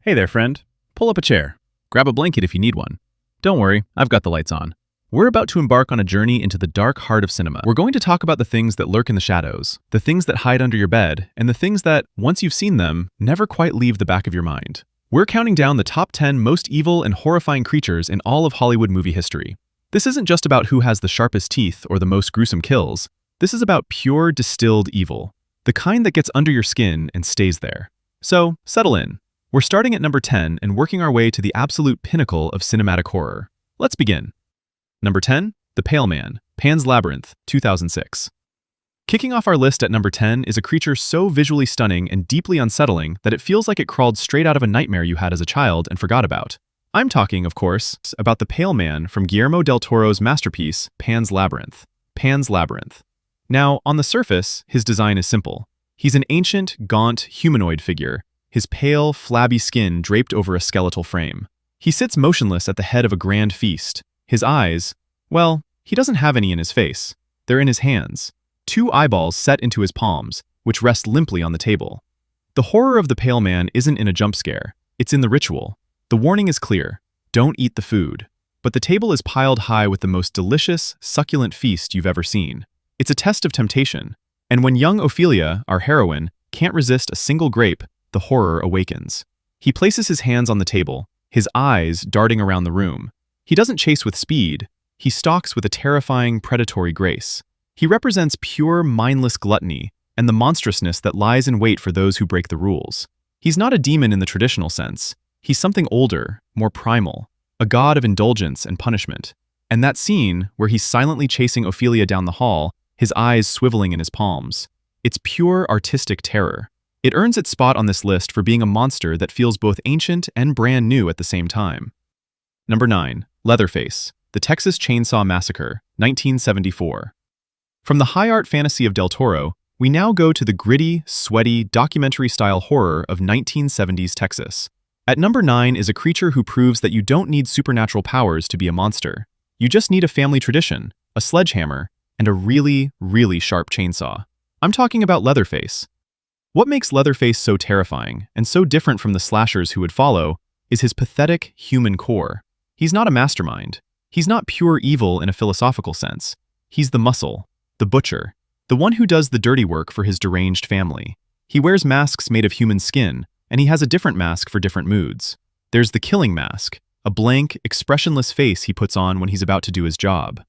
Hey there, friend. Pull up a chair. Grab a blanket if you need one. Don't worry, I've got the lights on. We're about to embark on a journey into the dark heart of cinema. We're going to talk about the things that lurk in the shadows, the things that hide under your bed, and the things that, once you've seen them, never quite leave the back of your mind. We're counting down the top 10 most evil and horrifying creatures in all of Hollywood movie history. This isn't just about who has the sharpest teeth or the most gruesome kills. This is about pure, distilled evil. The kind that gets under your skin and stays there. So, settle in. We're starting at number 10 and working our way to the absolute pinnacle of cinematic horror. Let's begin. Number 10, The Pale Man, Pan's Labyrinth, 2006. Kicking off our list at number 10 is a creature so visually stunning and deeply unsettling that it feels like it crawled straight out of a nightmare you had as a child and forgot about. I'm talking, of course, about the Pale Man from Guillermo del Toro's masterpiece, Pan's Labyrinth. Pan's Labyrinth. Now, on the surface, his design is simple. He's an ancient, gaunt, humanoid figure, his pale, flabby skin draped over a skeletal frame. He sits motionless at the head of a grand feast. His eyes, well, he doesn't have any in his face. They're in his hands. Two eyeballs set into his palms, which rest limply on the table. The horror of the Pale Man isn't in a jump scare. It's in the ritual. The warning is clear. Don't eat the food. But the table is piled high with the most delicious, succulent feast you've ever seen. It's a test of temptation. And when young Ophelia, our heroine, can't resist a single grape, the horror awakens. He places his hands on the table, his eyes darting around the room. He doesn't chase with speed. He stalks with a terrifying, predatory grace. He represents pure, mindless gluttony and the monstrousness that lies in wait for those who break the rules. He's not a demon in the traditional sense. He's something older, more primal, a god of indulgence and punishment. And that scene, where he's silently chasing Ophelia down the hall, his eyes swiveling in his palms, it's pure artistic terror. It earns its spot on this list for being a monster that feels both ancient and brand new at the same time. Number 9. Leatherface, The Texas Chainsaw Massacre, 1974. From the high art fantasy of del Toro, we now go to the gritty, sweaty, documentary-style horror of 1970s Texas. At number 9 is a creature who proves that you don't need supernatural powers to be a monster. You just need a family tradition, a sledgehammer, and a really, really sharp chainsaw. I'm talking about Leatherface. What makes Leatherface so terrifying, and so different from the slashers who would follow, is his pathetic, human core. He's not a mastermind. He's not pure evil in a philosophical sense. He's the muscle, the butcher, the one who does the dirty work for his deranged family. He wears masks made of human skin, and he has a different mask for different moods. There's the killing mask, a blank, expressionless face he puts on when he's about to do his job.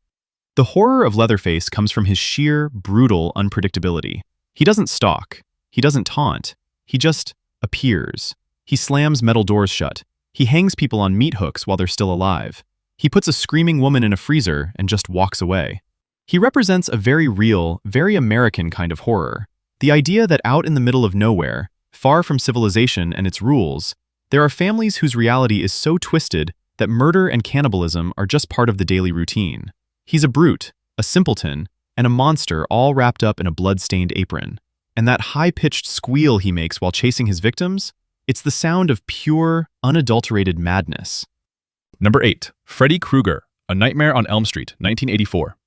The horror of Leatherface comes from his sheer, brutal unpredictability. He doesn't stalk. He doesn't taunt. He just appears. He slams metal doors shut. He hangs people on meat hooks while they're still alive. He puts a screaming woman in a freezer and just walks away. He represents a very real, very American kind of horror. The idea that out in the middle of nowhere, far from civilization and its rules, there are families whose reality is so twisted that murder and cannibalism are just part of the daily routine. He's a brute, a simpleton, and a monster all wrapped up in a blood-stained apron. And that high-pitched squeal he makes while chasing his victims, it's the sound of pure, unadulterated madness. Number 8. Freddy Krueger, A Nightmare on Elm Street, 1984.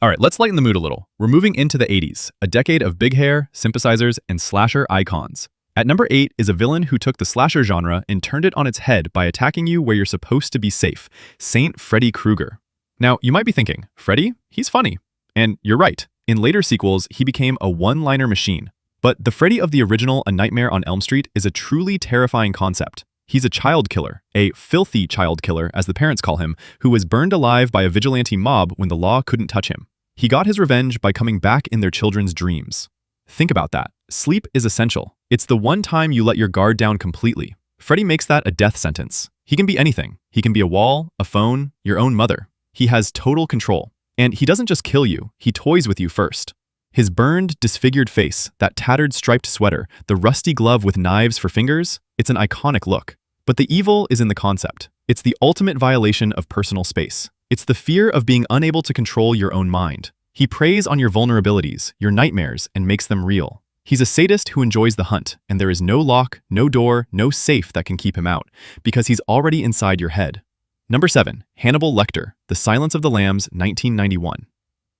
Alright, let's lighten the mood a little. We're moving into the 80s, a decade of big hair, sympathizers, and slasher icons. At number 8 is a villain who took the slasher genre and turned it on its head by attacking you where you're supposed to be safe, Saint Freddy Krueger. Now, you might be thinking, Freddy? He's funny. And you're right. In later sequels, he became a one-liner machine. But the Freddy of the original A Nightmare on Elm Street is a truly terrifying concept. He's a child killer, a filthy child killer, as the parents call him, who was burned alive by a vigilante mob when the law couldn't touch him. He got his revenge by coming back in their children's dreams. Think about that. Sleep is essential. It's the one time you let your guard down completely. Freddy makes that a death sentence. He can be anything. He can be a wall, a phone, your own mother. He has total control. And he doesn't just kill you, he toys with you first. His burned, disfigured face, that tattered striped sweater, the rusty glove with knives for fingers, it's an iconic look. But the evil is in the concept. It's the ultimate violation of personal space. It's the fear of being unable to control your own mind. He preys on your vulnerabilities, your nightmares, and makes them real. He's a sadist who enjoys the hunt, and there is no lock, no door, no safe that can keep him out, because he's already inside your head. Number 7. Hannibal Lecter, The Silence of the Lambs, 1991.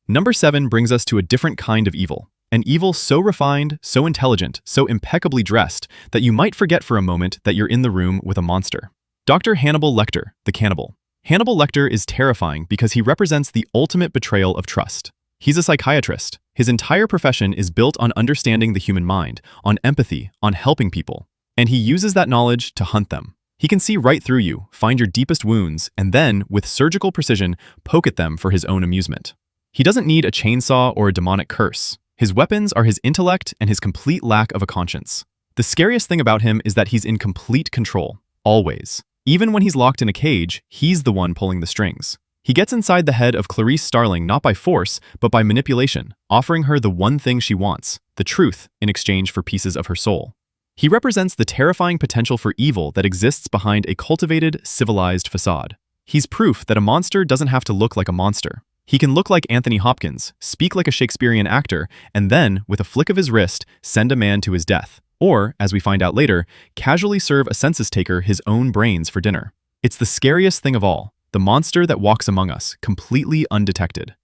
Number 7 brings us to a different kind of evil. An evil so refined, so intelligent, so impeccably dressed that you might forget for a moment that you're in the room with a monster. Dr. Hannibal Lecter, the cannibal. Hannibal Lecter is terrifying because he represents the ultimate betrayal of trust. He's a psychiatrist. His entire profession is built on understanding the human mind, on empathy, on helping people. And he uses that knowledge to hunt them. He can see right through you, find your deepest wounds, and then, with surgical precision, poke at them for his own amusement. He doesn't need a chainsaw or a demonic curse. His weapons are his intellect and his complete lack of a conscience. The scariest thing about him is that he's in complete control, always. Even when he's locked in a cage, he's the one pulling the strings. He gets inside the head of Clarice Starling not by force, but by manipulation, offering her the one thing she wants, the truth, in exchange for pieces of her soul. He represents the terrifying potential for evil that exists behind a cultivated, civilized facade. He's proof that a monster doesn't have to look like a monster. He can look like Anthony Hopkins, speak like a Shakespearean actor, and then, with a flick of his wrist, send a man to his death. Or, as we find out later, casually serve a census taker his own brains for dinner. It's the scariest thing of all, the monster that walks among us, completely undetected.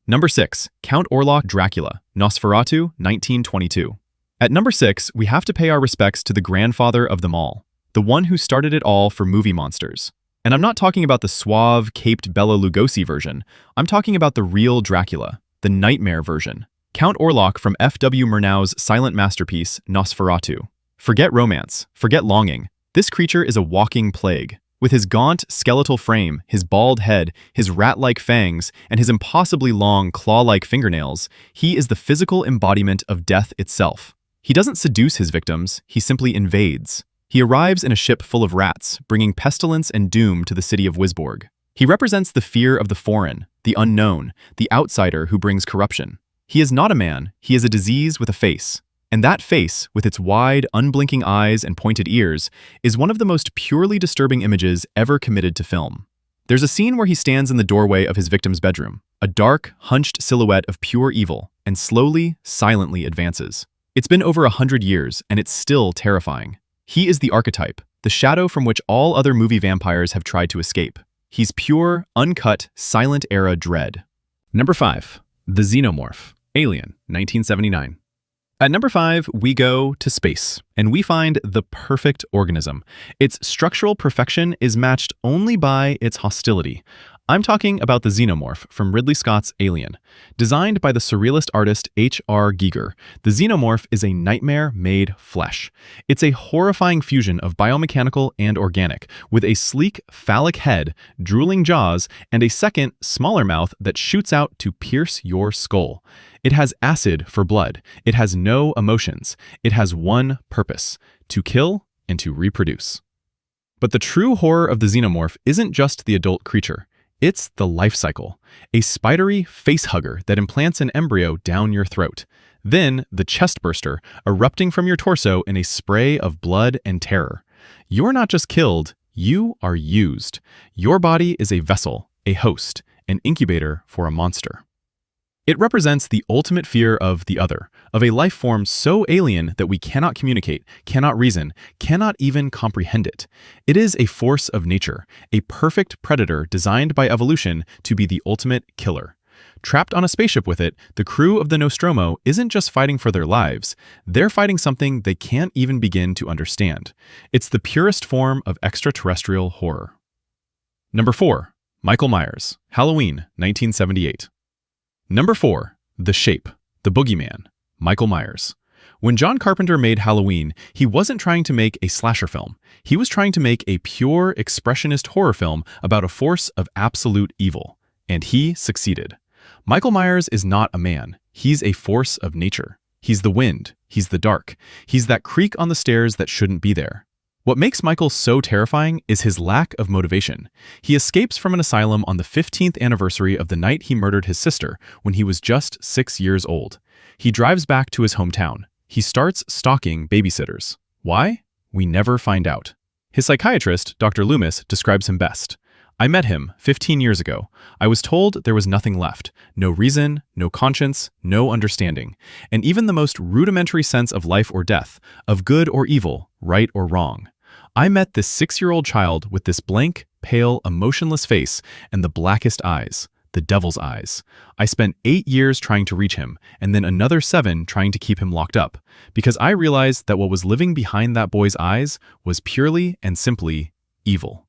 Number 6. Count Orlok Dracula, Nosferatu, 1922. At number 6, we have to pay our respects to the grandfather of them all, the one who started it all for movie monsters. And I'm not talking about the suave, caped Bela Lugosi version. I'm talking about the real Dracula, the nightmare version. Count Orlok from F.W. Murnau's silent masterpiece, Nosferatu. Forget romance, forget longing. This creature is a walking plague. With his gaunt, skeletal frame, his bald head, his rat-like fangs, and his impossibly long, claw-like fingernails, he is the physical embodiment of death itself. He doesn't seduce his victims, he simply invades. He arrives in a ship full of rats, bringing pestilence and doom to the city of Wisborg. He represents the fear of the foreign, the unknown, the outsider who brings corruption. He is not a man, he is a disease with a face. And that face, with its wide, unblinking eyes and pointed ears, is one of the most purely disturbing images ever committed to film. There's a scene where he stands in the doorway of his victim's bedroom, a dark, hunched silhouette of pure evil, and slowly, silently advances. It's been over 100 years, and it's still terrifying. He is the archetype, the shadow from which all other movie vampires have tried to escape. He's pure, uncut, silent-era dread. Number 5. The Xenomorph, Alien, 1979. At number 5, we go to space, and we find the perfect organism. Its structural perfection is matched only by its hostility. I'm talking about the Xenomorph from Ridley Scott's Alien. Designed by the surrealist artist H.R. Giger, the Xenomorph is a nightmare made flesh. It's a horrifying fusion of biomechanical and organic, with a sleek, phallic head, drooling jaws, and a second, smaller mouth that shoots out to pierce your skull. It has acid for blood. It has no emotions. It has one purpose: to kill and to reproduce. But the true horror of the Xenomorph isn't just the adult creature. It's the life cycle, a spidery face-hugger that implants an embryo down your throat. Then, the chest burster, erupting from your torso in a spray of blood and terror. You're not just killed, you are used. Your body is a vessel, a host, an incubator for a monster. It represents the ultimate fear of the other, of a life form so alien that we cannot communicate, cannot reason, cannot even comprehend it. It is a force of nature, a perfect predator designed by evolution to be the ultimate killer. Trapped on a spaceship with it, the crew of the Nostromo isn't just fighting for their lives, they're fighting something they can't even begin to understand. It's the purest form of extraterrestrial horror. Number 4. Michael Myers, Halloween, 1978. Number 4. The Shape, the Boogeyman, Michael Myers. When John Carpenter made Halloween, he wasn't trying to make a slasher film. He was trying to make a pure, expressionist horror film about a force of absolute evil. And he succeeded. Michael Myers is not a man. He's a force of nature. He's the wind. He's the dark. He's that creak on the stairs that shouldn't be there. What makes Michael so terrifying is his lack of motivation. He escapes from an asylum on the 15th anniversary of the night he murdered his sister when he was just 6 years old. He drives back to his hometown. He starts stalking babysitters. Why? We never find out. His psychiatrist, Dr. Loomis, describes him best. I met him 15 years ago. I was told there was nothing left. No reason, no conscience, no understanding. And even the most rudimentary sense of life or death, of good or evil, right or wrong. I met this 6-year-old child with this blank, pale, emotionless face and the blackest eyes, the devil's eyes. I spent 8 years trying to reach him, and then another 7 trying to keep him locked up, because I realized that what was living behind that boy's eyes was purely and simply evil.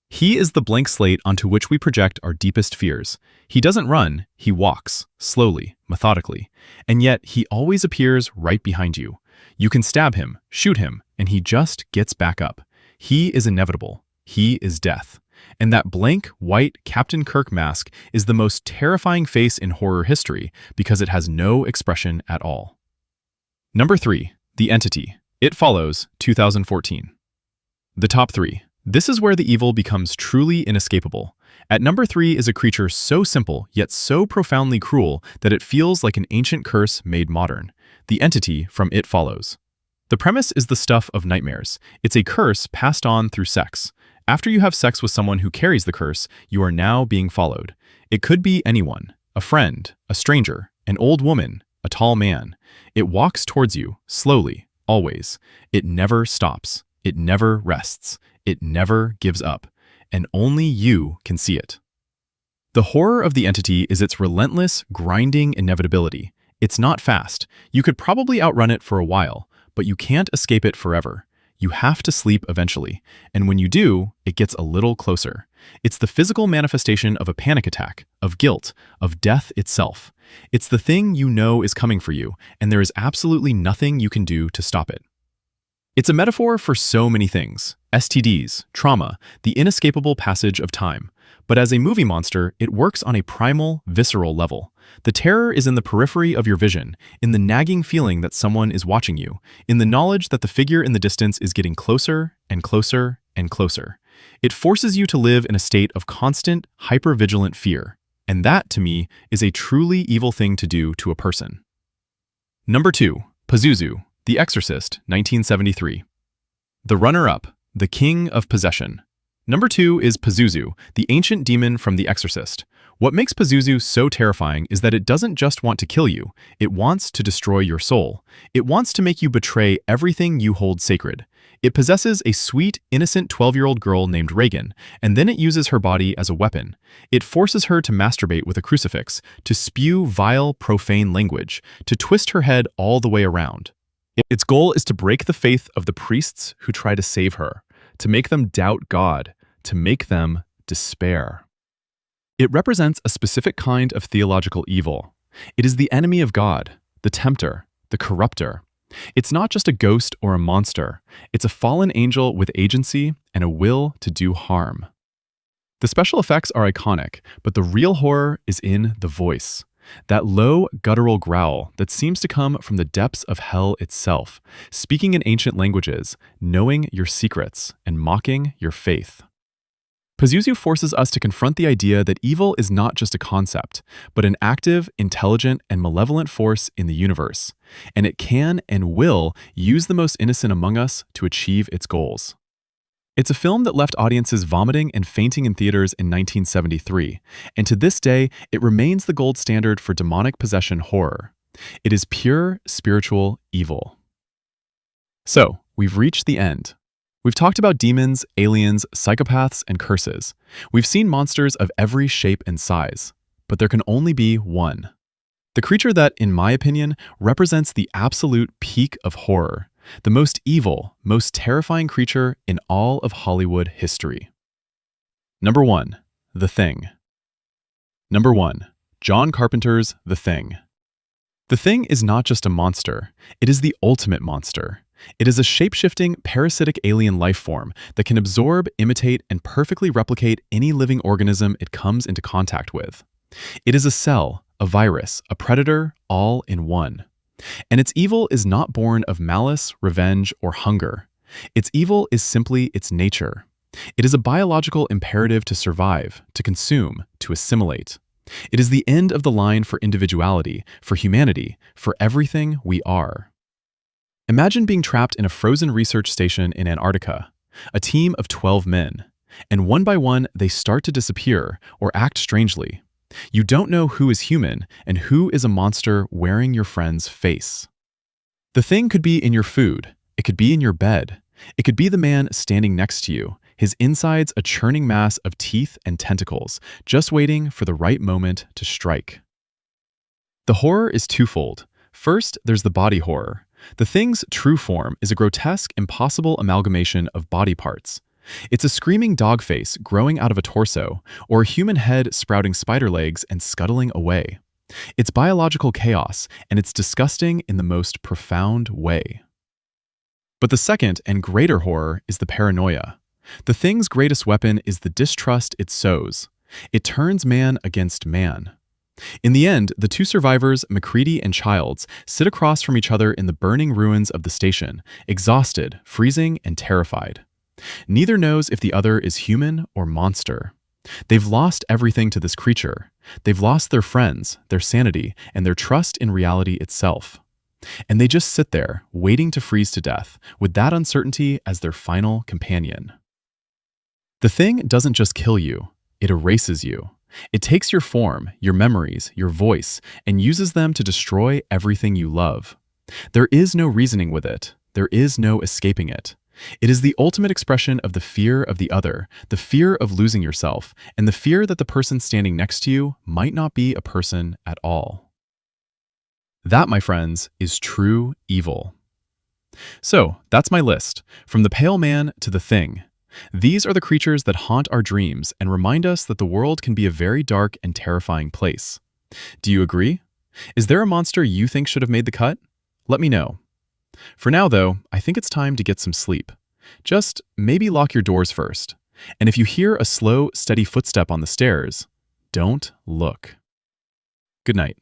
He is the blank slate onto which we project our deepest fears. He doesn't run, he walks, slowly, methodically, and yet he always appears right behind you. You can stab him, shoot him, and he just gets back up. He is inevitable. He is death. And that blank, white Captain Kirk mask is the most terrifying face in horror history because it has no expression at all. Number 3. The Entity. It Follows, 2014. The top 3. This is where the evil becomes truly inescapable. At number 3 is a creature so simple, yet so profoundly cruel that it feels like an ancient curse made modern. The Entity from It Follows. The premise is the stuff of nightmares. It's a curse passed on through sex. After you have sex with someone who carries the curse, you are now being followed. It could be anyone, a friend, a stranger, an old woman, a tall man. It walks towards you, slowly, always. It never stops. It never rests. It never gives up. And only you can see it. The horror of the Entity is its relentless, grinding inevitability. It's not fast. You could probably outrun it for a while, but you can't escape it forever. You have to sleep eventually, and when you do, it gets a little closer. It's the physical manifestation of a panic attack, of guilt, of death itself. It's the thing you know is coming for you, and there is absolutely nothing you can do to stop it. It's a metaphor for so many things: STDs, trauma, the inescapable passage of time. But as a movie monster, it works on a primal, visceral level. The terror is in the periphery of your vision, in the nagging feeling that someone is watching you, in the knowledge that the figure in the distance is getting closer and closer and closer. It forces you to live in a state of constant, hyper-vigilant fear. And that, to me, is a truly evil thing to do to a person. Number 2. Pazuzu, The Exorcist, 1973. The runner-up, The King of Possession. Number 2 is Pazuzu, the ancient demon from The Exorcist. What makes Pazuzu so terrifying is that it doesn't just want to kill you, it wants to destroy your soul. It wants to make you betray everything you hold sacred. It possesses a sweet, innocent 12-year-old girl named Reagan, and then it uses her body as a weapon. It forces her to masturbate with a crucifix, to spew vile, profane language, to twist her head all the way around. Its goal is to break the faith of the priests who try to save her, to make them doubt God, to make them despair. It represents a specific kind of theological evil. It is the enemy of God, the tempter, the corrupter. It's not just a ghost or a monster. It's a fallen angel with agency and a will to do harm. The special effects are iconic, but the real horror is in the voice. That low, guttural growl that seems to come from the depths of hell itself, speaking in ancient languages, knowing your secrets, and mocking your faith. Pazuzu forces us to confront the idea that evil is not just a concept, but an active, intelligent, and malevolent force in the universe, and it can and will use the most innocent among us to achieve its goals. It's a film that left audiences vomiting and fainting in theaters in 1973, and to this day, it remains the gold standard for demonic possession horror. It is pure, spiritual evil. So, we've reached the end. We've talked about demons, aliens, psychopaths, and curses. We've seen monsters of every shape and size, but there can only be one. The creature that, in my opinion, represents the absolute peak of horror. The most evil, most terrifying creature in all of Hollywood history. Number 1. The Thing. Number 1. John Carpenter's The Thing. The Thing is not just a monster, it is the ultimate monster. It is a shape-shifting, parasitic alien life form that can absorb, imitate, and perfectly replicate any living organism it comes into contact with. It is a cell, a virus, a predator, all in one. And its evil is not born of malice, revenge, or hunger. Its evil is simply its nature. It is a biological imperative to survive, to consume, to assimilate. It is the end of the line for individuality, for humanity, for everything we are. Imagine being trapped in a frozen research station in Antarctica, a team of 12 men, and one by one they start to disappear or act strangely. You don't know who is human and who is a monster wearing your friend's face. The Thing could be in your food, it could be in your bed, it could be the man standing next to you, his insides a churning mass of teeth and tentacles, just waiting for the right moment to strike. The horror is twofold. First, there's the body horror. The thing's true form is a grotesque, impossible amalgamation of body parts. It's a screaming dog face growing out of a torso, or a human head sprouting spider legs and scuttling away. It's biological chaos, and it's disgusting in the most profound way. But the second and greater horror is the paranoia. The thing's greatest weapon is the distrust it sows. It turns man against man. In the end, the two survivors, MacReady and Childs, sit across from each other in the burning ruins of the station, exhausted, freezing, and terrified. Neither knows if the other is human or monster. They've lost everything to this creature. They've lost their friends, their sanity, and their trust in reality itself. And they just sit there, waiting to freeze to death, with that uncertainty as their final companion. The thing doesn't just kill you, it erases you. It takes your form, your memories, your voice, and uses them to destroy everything you love. There is no reasoning with it. There is no escaping it. It is the ultimate expression of the fear of the other, the fear of losing yourself, and the fear that the person standing next to you might not be a person at all. That, my friends, is true evil. So, that's my list. From the Pale Man to the Thing. These are the creatures that haunt our dreams and remind us that the world can be a very dark and terrifying place. Do you agree? Is there a monster you think should have made the cut? Let me know. For now, though, I think it's time to get some sleep. Just maybe lock your doors first. And if you hear a slow, steady footstep on the stairs, don't look. Good night.